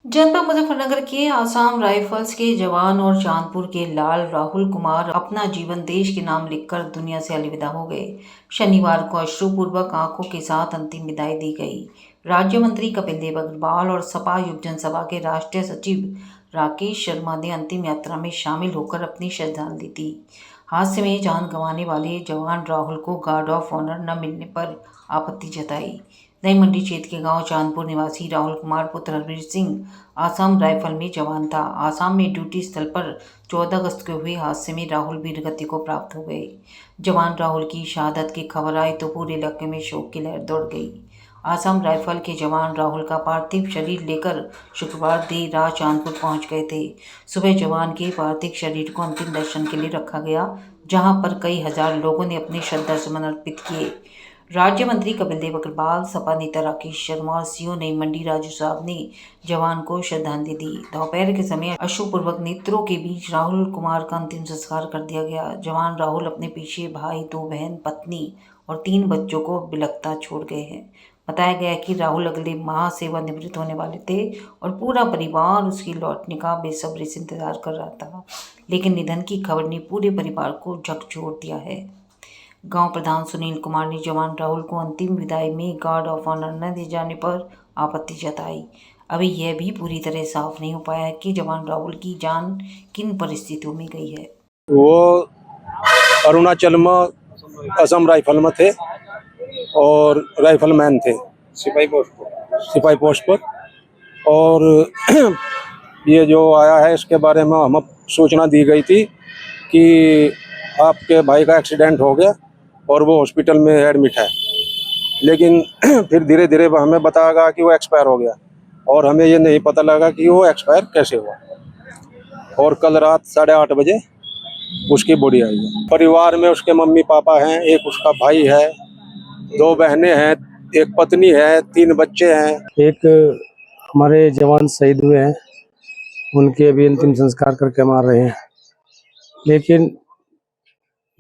जनपद मुजफ्फरनगर के आसाम राइफल्स के जवान और चांदपुर के लाल राहुल कुमार अपना जीवन देश के नाम लिखकर दुनिया से अलविदा हो गए। शनिवार को अश्रुपूर्वक आंखों के साथ अंतिम विदाई दी गई। राज्य मंत्री कपिल देव अग्रवाल और सपा युव जनसभा के राष्ट्रीय सचिव राकेश शर्मा ने अंतिम यात्रा में शामिल होकर अपनी श्रद्धांजलि दी। हादसे में जान गंवाने वाले जवान राहुल को गार्ड ऑफ ऑनर न मिलने पर आपत्ति जताई। नई मंडी क्षेत्र के गांव चांदपुर निवासी राहुल कुमार पुत्र हरवीर सिंह आसाम राइफल में जवान था। आसाम में ड्यूटी स्थल पर 14 अगस्त को हुए हादसे में राहुल वीरगति को प्राप्त हो गए। जवान राहुल की शहादत की खबर आई तो पूरे इलाके में शोक की लहर दौड़ गई। आसाम राइफल के जवान राहुल का पार्थिव शरीर लेकर शुक्रवार देर रात चांदपुर पहुंच गए थे। सुबह जवान के पार्थिव शरीर को अंतिम दर्शन के लिए रखा गया, जहां पर कई हजार लोगों ने अपने श्रद्धा सुमन अर्पित किए। राज्य मंत्री कपिल देव अग्रवाल, सपा नेता राकेश शर्मा और सीओ नई मंडी राजू साहब ने जवान को श्रद्धांजलि दी। दोपहर के समय अश्रुपूर्वक नेत्रों के बीच राहुल कुमार का अंतिम संस्कार कर दिया गया। जवान राहुल अपने पीछे भाई, 2 बहन, पत्नी और 3 बच्चों को बिलखता छोड़ गए हैं। बताया गया कि राहुल अगले माह सेवानिवृत्त होने वाले थे और पूरा परिवार उसके लौटने का बेसब्री से इंतजार कर रहा था, लेकिन निधन की खबर ने पूरे परिवार को झकझोर दिया है। गांव प्रधान सुनील कुमार ने जवान राहुल को अंतिम विदाई में गार्ड ऑफ ऑनर न दिए जाने पर आपत्ति जताई। अभी यह भी पूरी तरह साफ नहीं हो पाया है कि जवान राहुल की जान किन परिस्थितियों में गई है। वो अरुणाचल में असम राइफल में थे और राइफलमैन थे, सिपाही पोस्ट पर। और ये जो आया है इसके बारे में हमें सूचना दी गई थी कि आपके भाई का एक्सीडेंट हो गया और वो हॉस्पिटल में एडमिट है, लेकिन फिर धीरे धीरे हमें बताया गया कि वो एक्सपायर हो गया और हमें ये नहीं पता लगा कि वो एक्सपायर कैसे हुआ। और कल रात 8:30 बजे उसकी बॉडी आई है। परिवार में उसके मम्मी पापा हैं, एक उसका भाई है, 2 बहनें हैं, एक पत्नी है, 3 बच्चे हैं। एक हमारे जवान शहीद हुए हैं, उनके अभी अंतिम संस्कार करके मार रहे हैं। लेकिन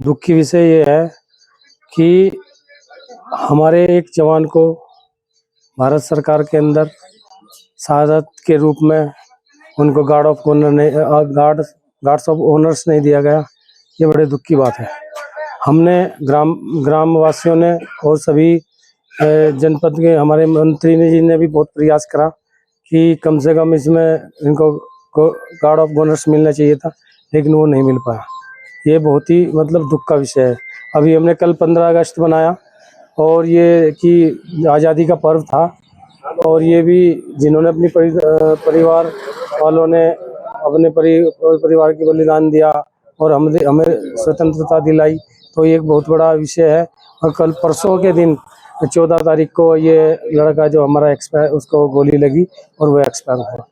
दुख की विषय ये है कि हमारे एक जवान को भारत सरकार के अंदर शहादत के रूप में उनको गार्ड ऑफ ऑनर नहीं गार्ड्स ऑफ ऑनर्स नहीं दिया गया। ये बड़े दुख की बात है। हमने ग्राम वासियों ने और सभी जनपद के हमारे मंत्री जी ने भी बहुत प्रयास करा कि कम से कम इसमें इनको गार्ड ऑफ ऑनर्स मिलना चाहिए था, लेकिन वो नहीं मिल पाया। ये बहुत ही दुख का विषय है। अभी हमने कल 15 अगस्त बनाया और ये कि आज़ादी का पर्व था, और ये भी जिन्होंने अपनी परिवार वालों ने अपने परिवार की बलिदान दिया और हमें स्वतंत्रता दिलाई, तो ये एक बहुत बड़ा विषय है। और कल परसों के दिन 14 तारीख को ये लड़का जो हमारा एक्सपायर, उसको गोली लगी और वो एक्सपायर हुआ।